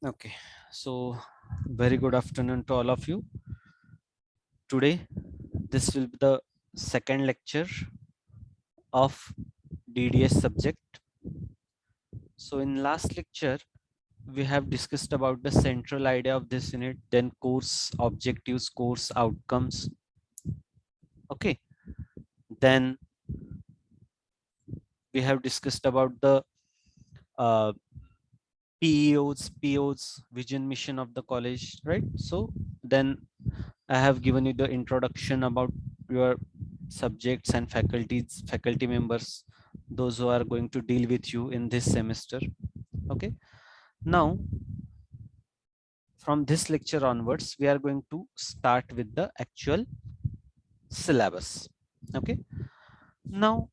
Okay, so very good afternoon to all of you. Today, this will be the second lecture of DDS subject. So in last lecture, we have discussed about the central idea of this unit, then course objectives, course outcomes. Okay, then we have discussed about the uh, POs, vision mission of the college, right? So then I have given you the introduction about your subjects and faculty members, those who are going to deal with you in this semester. Okay. Now, from this lecture onwards, we are going to start with the actual syllabus. Okay. Now,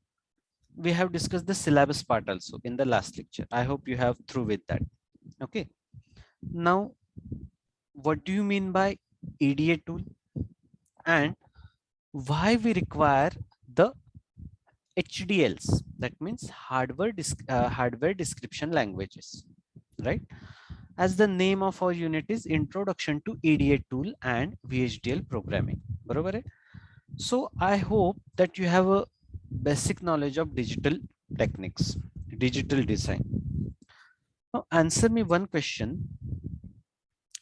we have discussed the syllabus part also in the last lecture. I hope you have through with that. Okay. Now, what do you mean by EDA tool and why we require the HDLs? That means hardware description languages, right? As the name of our unit is Introduction to EDA tool and VHDL programming. बरोबर है? So I hope that you have a basic knowledge of digital techniques, digital design. Now answer me one question.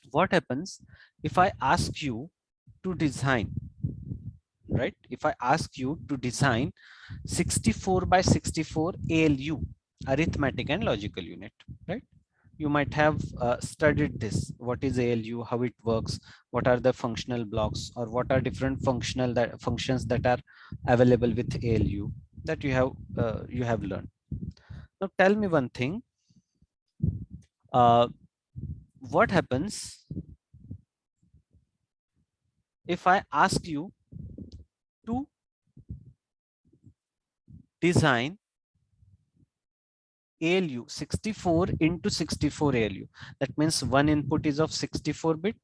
What happens if I ask you to design, right? If I ask you to design 64 by 64 ALU, arithmetic and logical unit, right? You might have studied this. What is ALU, how it works, what are the functional blocks, or what are different functions that are available with ALU, that you have learned. Now tell me one thing. uh, what happens if I ask you to design ALU 64 into 64 ALU? That means one input is of 64-bit,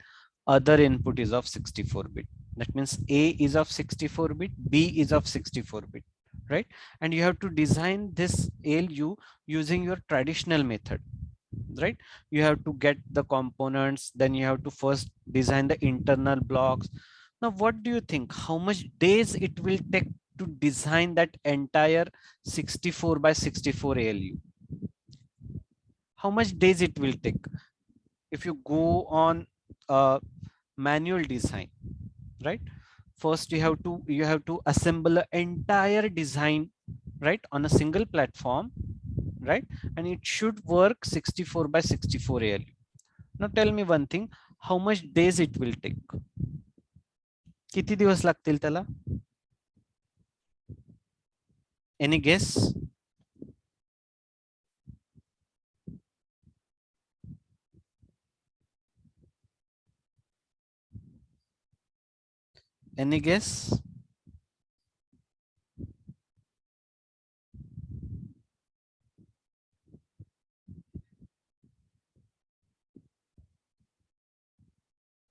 other input is of 64-bit. That means A is of 64-bit, B is of 64-bit, right? And you have to design this ALU using your traditional method, right? You have to get the components, then you have to first design the internal blocks. Now, what do you think? How much days it will take to design that entire 64 by 64 ALU? How much days it will take if you go on manual design, right? First you have to assemble an entire design, right, on a single platform, right? And it should work 64 by 64 ALU. Now tell me one thing, how much days it will take? किती दिवस लागतील त्याला? Any guess? Any guess?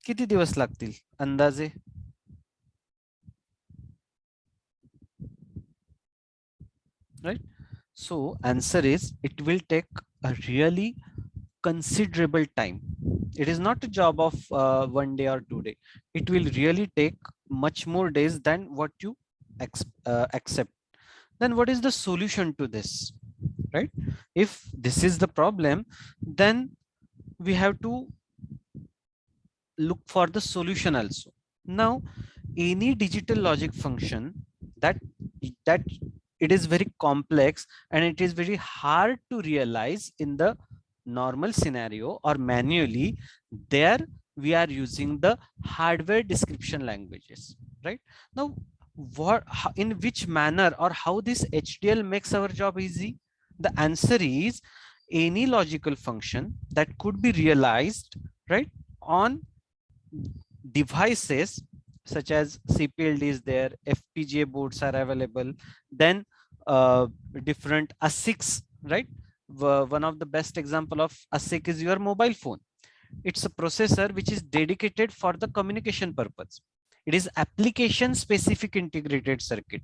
किती दिवस लागतील अंदाजे? Right? So answer is it will take a really considerable time. It is not a job of 1 day or 2 day. It will really take much more days than what you accept. Then what is the solution to this, right? If this is the problem, then we have to look for the solution also. Now, any digital logic function that that it is very complex and it is very hard to realize in the normal scenario or manually, there we are using the hardware description languages, right? Now, in which manner or how this HDL makes our job easy? The answer is any logical function that could be realized, right, on devices such as CPLD is there, FPGA boards are available, then different ASICs, right? One of the best example of ASIC is your mobile phone. It's a processor which is dedicated for the communication purpose. It is application specific integrated circuit.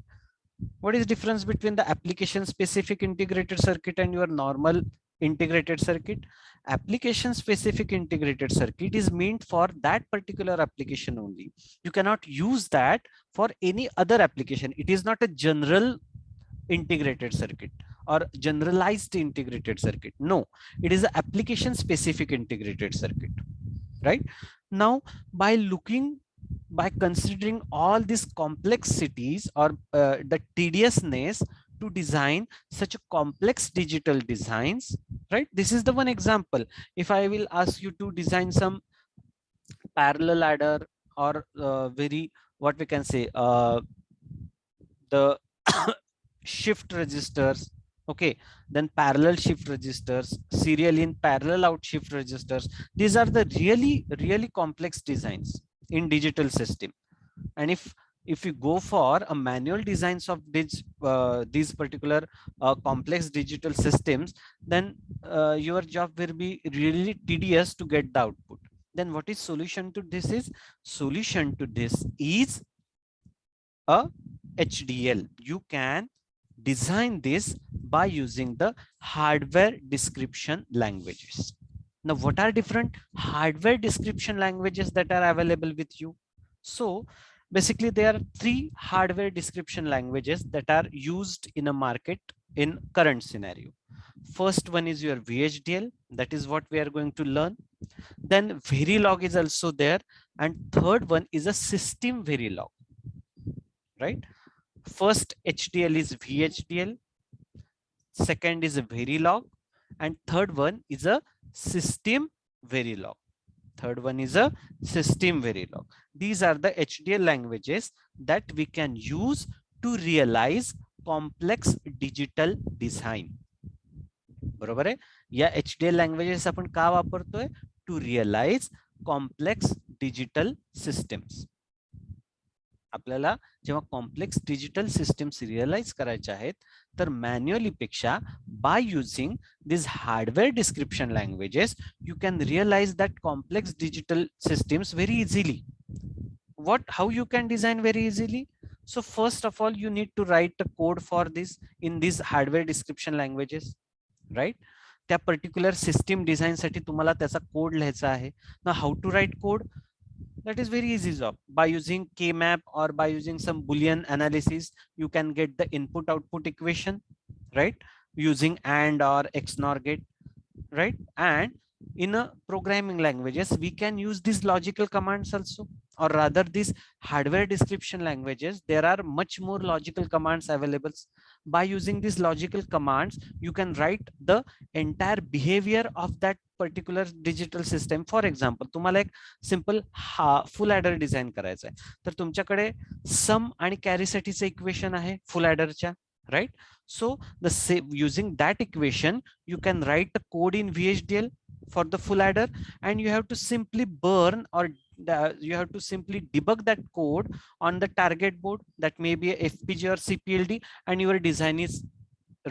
What is the difference between the application specific integrated circuit and your normal integrated circuit. Application specific integrated circuit is meant for that particular application only. You cannot use that for any other application. It is not a general integrated circuit or generalized integrated circuit. No, it is an application specific integrated circuit, right? Now, by considering all these complexities or the tediousness to design such a complex digital designs, right? This is the one example. If I will ask you to design some parallel ladder or very, what we can say, the shift registers, okay, then parallel shift registers, serial in parallel out shift registers. These are the really complex designs in digital system. And if you go for a manual designs of these particular complex digital systems, then your job will be really tedious to get the output. Then what is solution to this? Is solution to this is a HDL. You can design this by using the hardware description languages. Now, what are different hardware description languages that are available with you? So basically there are three hardware description languages that are used in a market in current scenario. First one is your VHDL. That is what we are going to learn. Then Verilog is also there. And third one is a system Verilog, right? First HDL is VHDL, second is a Verilog, and third one is a system Verilog. Third one is a system Verilog. These are the HDL languages that we can use to realize complex digital design. बरोबर आहे? या HDL languages आपण का वापरतोय? To realize complex digital systems. आपल्याला जेव्हा complex digital systems realise करायच्या आहेत तर मॅन्युअली पेक्षा by using this hardware description languages you can realize that complex digital systems very easily. What, how you can design very easily? So first of all, you need to write a code for this in these hardware description languages, right? त्या particular system design साठी तुम्हाला त्याचा code लिहायचा आहे. ना how to write code? That is very easy job. By using K-map or by using some Boolean analysis, you can get the input output equation, right? Using AND or XNOR gate, right? And in a programming languages, we can use these logical commands also, or rather these hardware description languages. There are much more logical commands available. By using these logical commands, you can write the entire behavior of that particular digital system. For example, तुम्हाला एक simple full adder design करायचा आहे, तर तुमच्याकडे sum आणि carry साठीचं equation आहे full adderच्या, right? So using that equation, you can write the code in VHDL for the full adder, and you have to simply burn or you have to simply debug that code on the target board, that may be a FPGA or CPLD, and your design is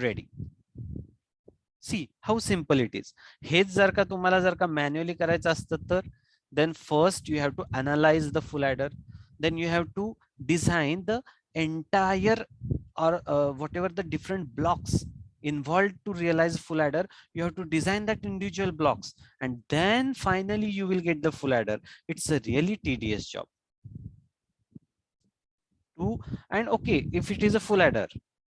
ready. See how simple it is. हेच जर का तुम्हाला जर का manually करायचं असतं तर then first you have to analyze the full adder, then you have to design the entire or whatever the different blocks involved to realize full adder. You have to design that individual blocks, and then finally you will get the full adder. It's a really tedious job. And okay, if it is a full adder,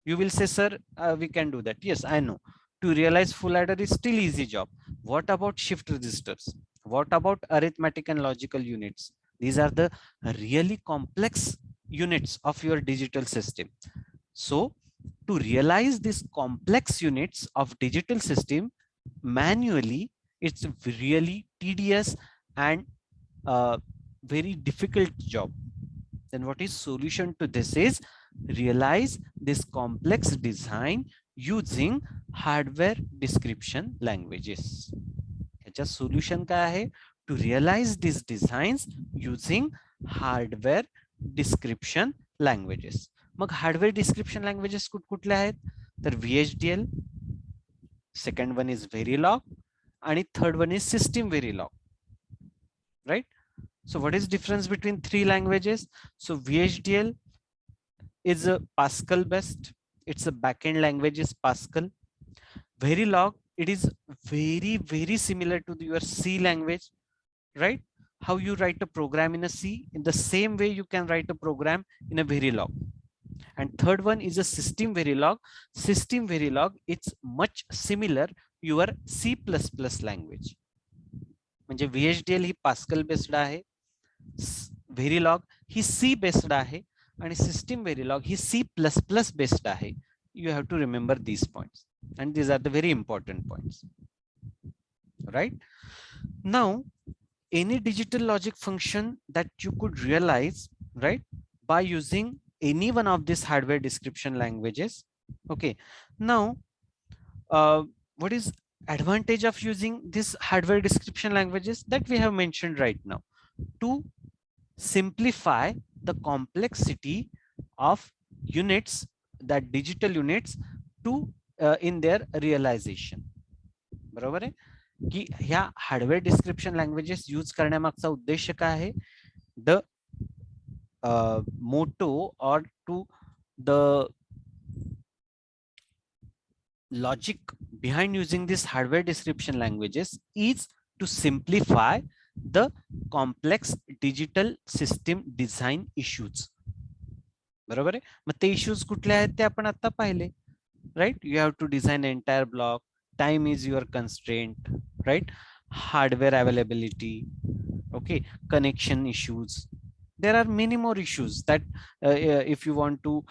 you will say, sir, we can do that. Yes, I know. To realize full adder is still easy job. What about shift registers? What about arithmetic and logical units? These are the really complex units of your digital system. So to realize these complex units of digital system manually, it's really tedious and very difficult job. Then what is solution to this is realize this complex design using hardware description languages. Just solution काय आहे? To realize these designs using hardware description languages. Mug hardware description languages कुठले आहेत? तर VHDL, second one is Verilog, आणि third one is system Verilog, right? So what is difference between three languages? So VHDL is a Pascal based. It's a backend language is Pascal. Verilog it is very similar to your C language, right? How you write a program in a C, in the same way you can write a program in a Verilog. And third one is a system Verilog. System Verilog, it's much similar your C++ language. म्हणजे VHDL ही Pascal based आहे, Verilog ही C based आहे, आणि system Verilog ही C++ based आहे. You have to remember these points, and these are the very important points, right? Now, any digital logic function that you could realize, right, by using any one of these hardware description languages. Okay, now what is advantage of using this hardware description languages that we have mentioned right now? To simplify the complexity of units, that digital units, to in their realization. बरोबर आहे की ह्या hardware description languages use करण्यामागचा उद्देश काय आहे? The motto or to the logic behind using this hardware description languages is to simplify the complex digital system design issues. बरोबर आहे. मग ते इश्यूज कुठले आहेत ते आपण आता पाहिले, right? You have to design an entire block. Time is your constraint, right? Hardware availability, okay, connection issues. There are many more issues that if you want to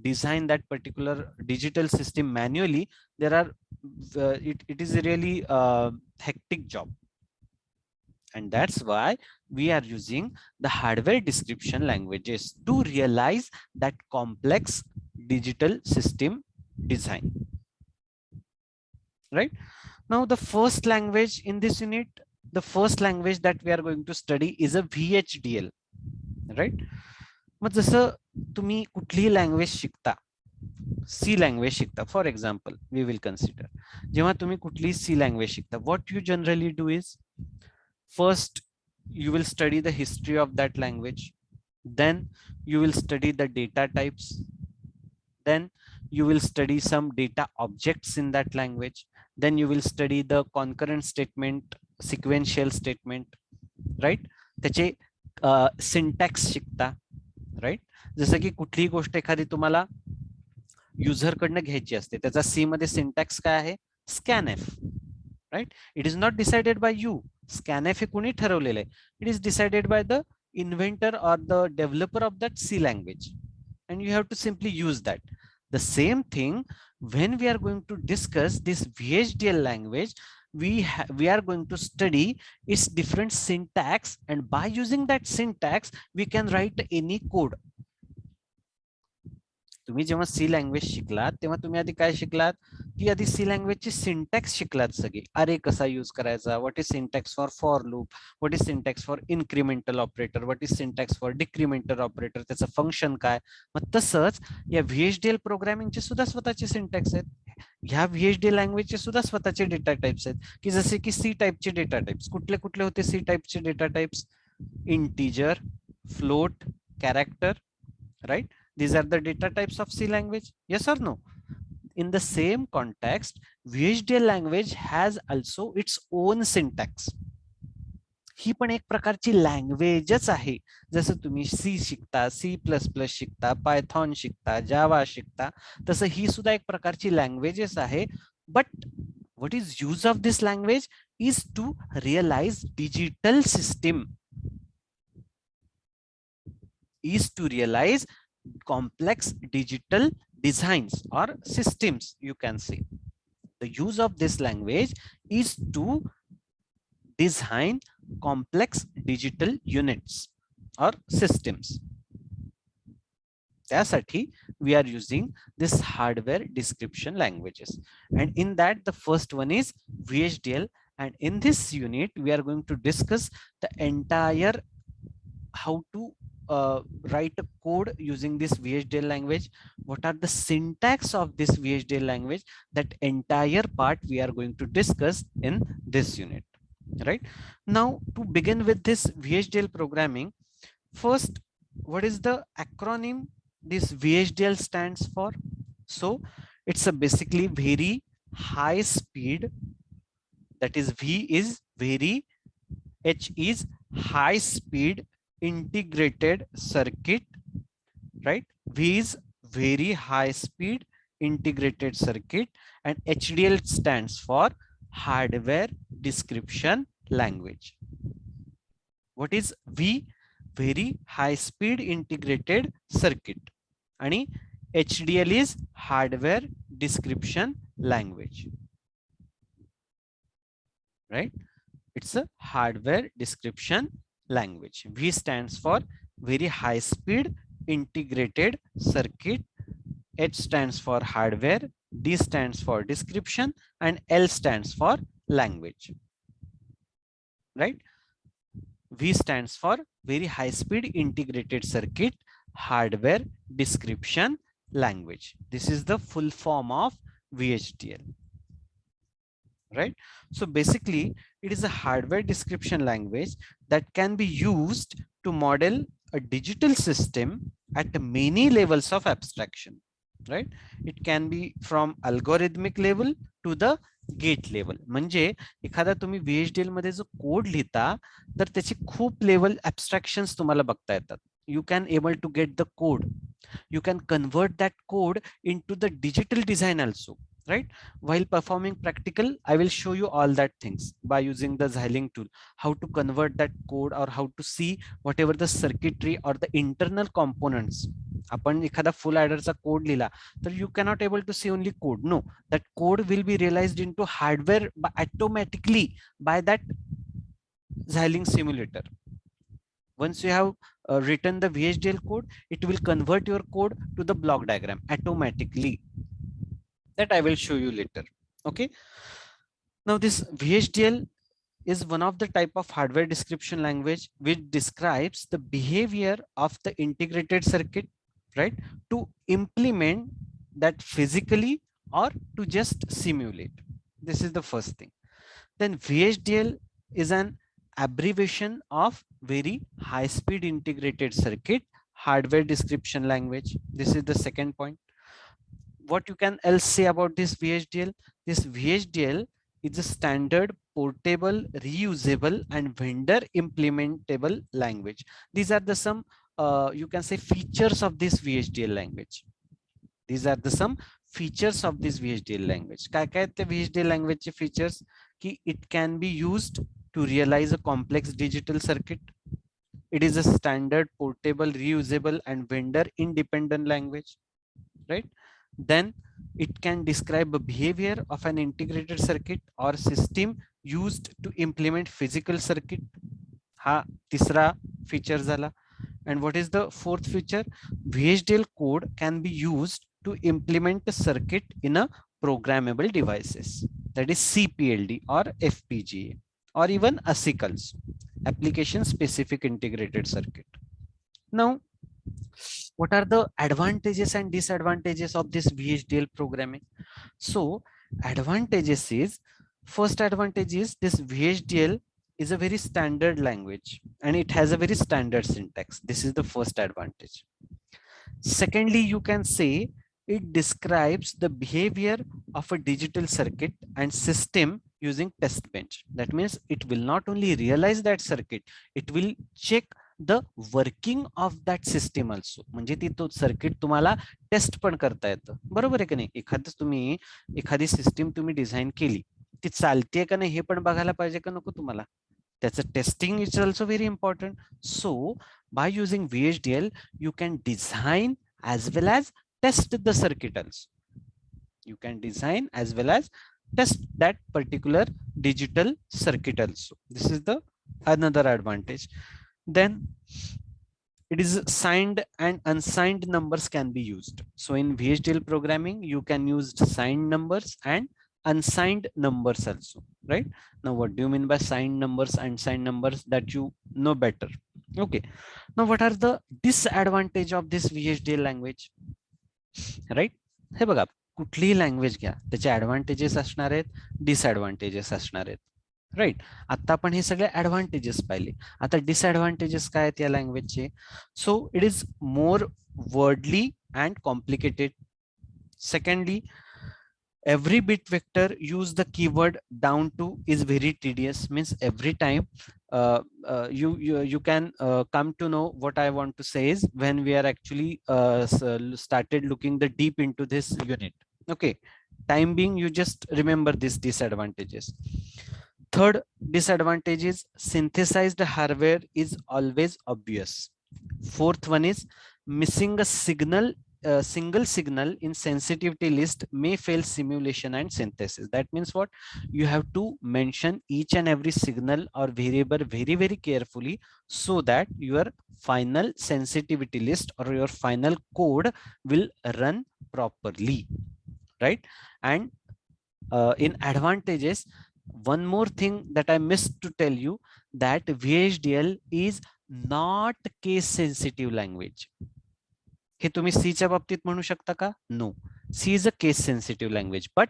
design that particular digital system manually, there are it is a really hectic job, and that's why we are using the hardware description languages to realize that complex digital system design, right? Now the first language in this unit, the first language that we are going to study is a VHDL, right? मग जसं तुम्ही कुठलीही language शिकता, C language शिकता, for example we will consider, जेव्हा तुम्ही कुठलीही C language शिकता, what you generally do is, first you will study the history of that language, then you will study the data types, then you will study some data objects in that language, then you will study the concurrent statement, sequential statement, right? त्याचे syntax शिकता, right? जसं की कुठलीही गोष्ट एखादी तुम्हाला user कडनं घ्यायची असते, त्याचा सी मध्ये सिंटॅक्स काय आहे? Scanf, right? It is not decided by you. Scanf हे कोणी ठरवलेलं आहे? It is decided by the inventor or the developer of that C language, and you have to simply use that. The same thing when we are going to discuss this VHDL language, we are going to study its different syntax, and by using that syntax we can write any code. तुम्ही जेव्हा C language शिकलात तेव्हा तुम्ही आधी काय शिकलात की आधी सी लँग्वेजची सिंटॅक्स शिकलात सगळी. अरे कसा यूज करायचा, what is syntax for loop, what is syntax for incremental operator, what is syntax for decremental operator, त्याचं फंक्शन काय. मग तसंच या व्हीएचडीएल प्रोग्रामिंगचे सुद्धा स्वतःचे सिंटॅक्स आहेत, ह्या व्हीएचडीएल लँग्वेजचे सुद्धा स्वतःचे डेटा टाइप्स आहेत, की जसे की सी टाइपचे डेटा टाइप्स कुठले कुठले होते? सी टाइपचे data types integer, float, character, right? These are the data types of C language. Yes or no? In the same context, VHDL language has also its own syntax. ही पण एक प्रकारची लँग्वेजच आहे. जसं तुम्ही सी शिकता, C++ शिकता, पायथॉन शिकता, जावा शिकता, तसं ही सुद्धा एक प्रकारची लँग्वेजच आहे. But what is use of this language is to realize digital system, is to realize complex digital designs or systems, you can say. The use of this language is to design complex digital units or systems. त्यासाठी we are using this hardware description languages, and in that the first one is VHDL, and in this unit we are going to discuss the entire how to write a code using this VHDL language, what are the syntax of this VHDL language. That entire part we are going to discuss in this unit, right? Now to begin with this VHDL programming, first what is the acronym this VHDL stands for? So it's a basically very high speed, that is V is very, H is high speed integrated circuit, right? V is very high speed integrated circuit, and HDL stands for hardware description language. What is V? Very high speed integrated circuit. And HDL is hardware description language, right? It's a hardware description language. V stands for very high speed integrated circuit. H stands for hardware, D stands for description, and L stands for language, right? V stands for very high speed integrated circuit hardware description language. This is the full form of VHDL, right? So basically it is a hardware description language that can be used to model a digital system at many levels of abstraction, right? It can be from algorithmic level to the gate level. म्हणजे एखादा तुम्ही VHDL मध्ये जो code लिहिता तर त्याची खूप level ऍब्स्ट्रॅक्शन्स तुम्हाला बघता येतात. You can able to get the code, you can convert that code into the digital design also, right? While performing practical, I will show you all that things by using the Xilinx tool, how to convert that code or how to see whatever the circuitry or the internal components. आपण एखादा full adder चा code लिहिला तर you cannot able to see only code. No, that code will be realized into hardware automatically by that Xilinx simulator. Once you have written the VHDL code, it will convert your code to the block diagram automatically. That I will show you later. Okay. Now this VHDL is one of the type of hardware description language which describes the behavior of the integrated circuit, right? To implement that physically or to just simulate. This is the first thing. Then VHDL is an abbreviation of very high speed integrated circuit hardware description language. This is the second point. What you can else say about this VHDL? This VHDL is a standard portable, reusable, and vendor implementable language. These are the some you can say features of this VHDL language. These are the some features of this VHDL language. काय काय ते VHDL language चे features की it can be used to realize a complex digital circuit. It is a standard portable, reusable, and vendor independent language, right? Then it can describe a behavior of an integrated circuit or system used to implement physical circuit. हा तिसरा feature झाला. And what is the fourth feature? VHDL code can be used to implement a circuit in a programmable devices, that is CPLD or FPGA, or even ASICs, application specific integrated circuit. Now, what are the advantages and disadvantages of this VHDL programming? So advantages is, first advantage is this VHDL is a very standard language and it has a very standard syntax. This is the first advantage. Secondly, you can say it describes the behavior of a digital circuit and system using test bench. That means it will not only realize that circuit, it will check the working of that system also. म्हणजे ती तो circuit तुम्हाला test पण करता येतं. बरोबर आहे की नाही? एखादी सिस्टीम तुम्ही डिझाईन केली, ती चालते का नाही हे पण बघायला पाहिजे का नको तुम्हाला? त्याचं testing is also very important. So by using VHDL, you can design as well as test the circuit also. You can design as well as test that particular digital circuit also. This is the another advantage. Then it is signed and unsigned numbers can be used. So in VHDL programming, you can use signed numbers and unsigned numbers also, right? Now, what do you mean by signed numbers and unsigned numbers? That you know better. Okay. Now, what are the disadvantage of this VHDL language? Right? हे बघा, कुठलीही language घ्या, त्याचे advantages असणार आहेत, disadvantages असणार आहेत, right? आता आपण हे सगळे ऍडव्हान्टेजेस पाहिले. आता डिसएडव्हान्टेजेस काय आहेत या लँग्वेजचे? So it is more wordly and complicated. Secondly, Every bit vector use the keyword down to is very tedious, means every time you can come to know what I want to say is when we are actually started looking the deep into this unit. Okay, time being you just remember these disadvantages. Third disadvantage is synthesized hardware is always obvious. Fourth one is missing a signal, single signal in sensitivity list may fail simulation and synthesis. That means what? You have to mention each and every signal or variable very, very carefully so that your final sensitivity list or your final code will run properly, right? And in advantages, one more thing that I missed to tell you, that VHDL is not case sensitive language. हे तुम्ही C च्या बाबतीत म्हणू शकता का? No. C is a case sensitive language, but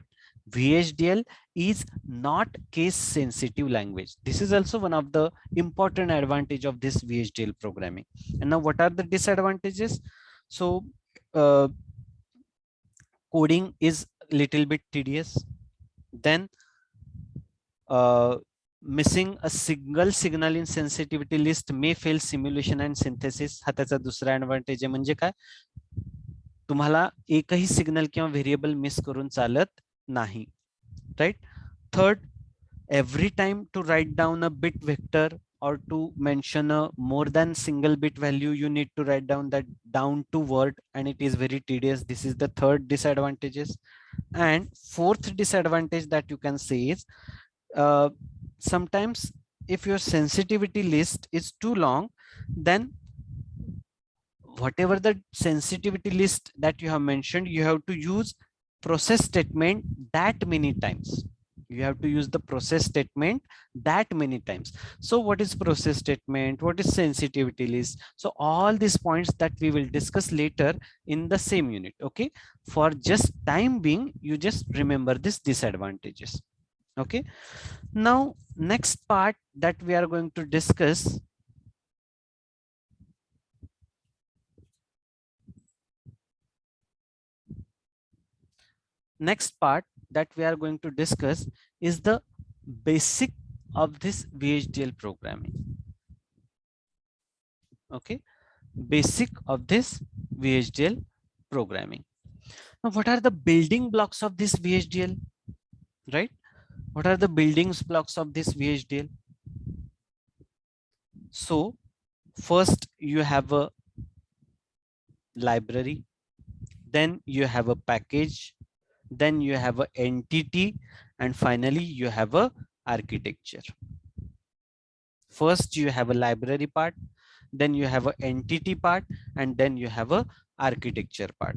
VHDL is not case sensitive language. This is also one of the important advantage of this VHDL programming. And now what are the disadvantages? So coding is little bit tedious. Then missing a single signal in sensitivity list may fail simulation and synthesis. हा त्याचा दुसरा advantage आहे. म्हणजे काय, तुम्हाला एकही signal किंवा variable miss करून चालत नाही, right. Third, every time to write down a bit vector or to mention a more than single bit value, you need to write down that down to word, and it is very tedious. This is the third disadvantages. And fourth disadvantage that you can say is sometimes if your sensitivity list is too long, then whatever the sensitivity list that you have mentioned, you have to use process statement that many times. You have to use the process statement that many times. So what is process statement? What is sensitivity list? So all these points that we will discuss later in the same unit. Okay, for just time being, you just remember these disadvantages. Okay, now next part that we are going to discuss, is the basic of this VHDL programming. Okay, basic of this VHDL programming. Now, what are the building blocks of this VHDL, right? What are the building blocks of this VHDL? So first you have a library, then you have a package, then you have an entity, and finally you have a architecture. First you have a library part, then you have an entity part, and then you have a architecture part.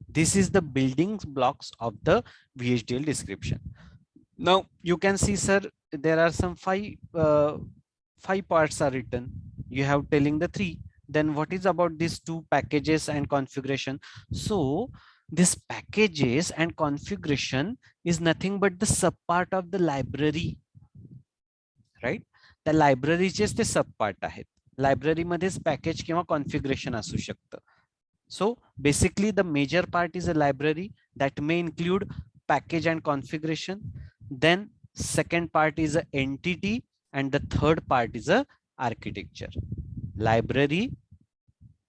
This is the building blocks of the VHDL description. Now you can see, sir, there are some five parts are written. You have telling the three. Then what is about these two, packages and configuration? So this packages and configuration is nothing but the sub part of the library, right? The library चे ते सब part आहेत. Library मध्येच package किंवा configuration असू शकतं. So basically the major part is a library that may include package and configuration. Then second part is an entity, and the third part is a architecture. Library,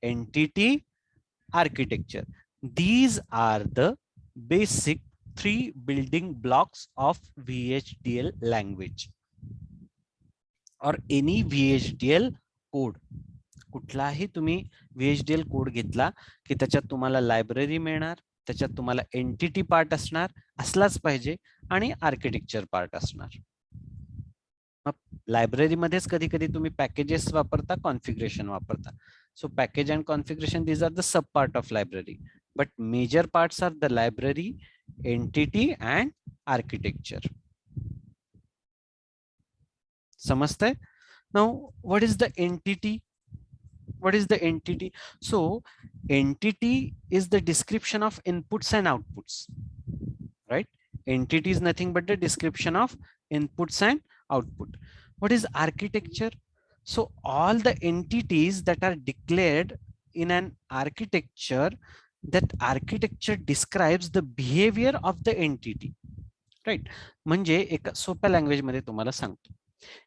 entity, architecture. These are the basic three building blocks of VHDL language or any VHDL code. कुठलाही तुम्ही VHDL code घेतला की त्याच्यात तुम्हाला library मिळणार, त्याच्यात तुम्हाला entity part असणार, असलाच पाहिजे, आणि आर्किटेक्चर पार्ट असणार. मग लायब्ररी मध्येच कधी कधी तुम्ही पॅकेजेस वापरता, कॉन्फिगरेशन वापरता. So package and configuration, these are the sub part of library, but major parts are the library, entity and architecture. समजतंय? Now what is the entity? What is the entity? So entity is the description of inputs and outputs, right? Entity is nothing but the description of inputs and output. What is architecture? So all the entities that are declared in an architecture, that architecture describes the behavior of the entity. Right. म्हणजे एका सोप्या language मध्ये तुम्हाला सांगतो,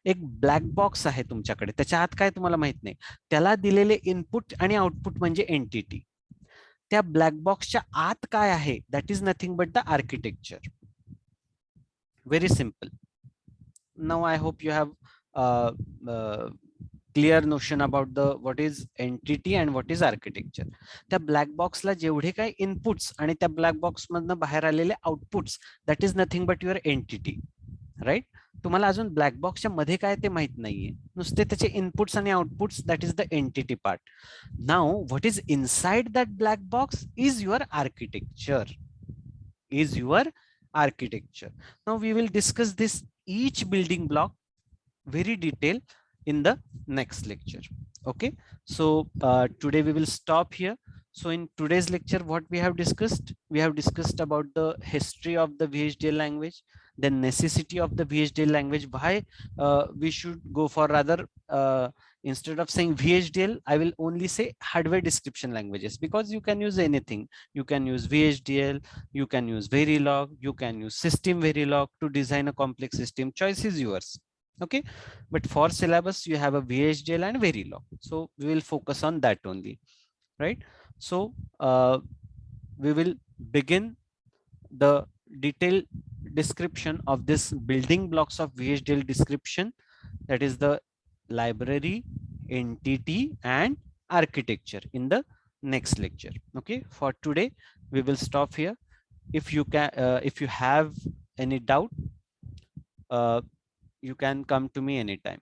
एक black box आहे तुमच्याकडे, त्याच्या आत काय तुम्हाला माहित नाही, त्याला दिलेले इनपुट आणि आउटपुट म्हणजे एंटिटी. त्या ब्लॅक बॉक्सच्या आत काय आहे, that is nothing but the architecture. Very simple. Now I hope you have clear notion about the what is entity and what is architecture. त्या ब्लॅक बॉक्सला जेवढे काही इनपुट्स आणि त्या ब्लॅक बॉक्स मधनं बाहेर आलेले outputs, that is nothing but your entity. Right. तुम्हाला अजून ब्लॅक बॉक्सच्या मध्ये काय ते माहित नाहीये, नुसते त्याचे इनपुट्स आणि outputs, that is the entity part. Now what is inside that black box is your architecture. is your architecture. Now we will discuss this each building block very detail in the next lecture. Okay, so today we will stop here. So in today's lecture, what we have discussed about the history of the VHDL language, the necessity of the VHDL language, why we should go for, rather instead of saying VHDL, I will only say hardware description languages, because you can use anything. You can use VHDL, you can use Verilog, you can use system Verilog to design a complex system. Choice is yours. Okay, but for syllabus you have a VHDL and Verilog, so we will focus on that only, right? So we will begin the detailed description of this building blocks of VHDL description, that is the library, entity and architecture, in the next lecture. Okay, for today we will stop here. If you can if you have any doubt, you can come to me anytime.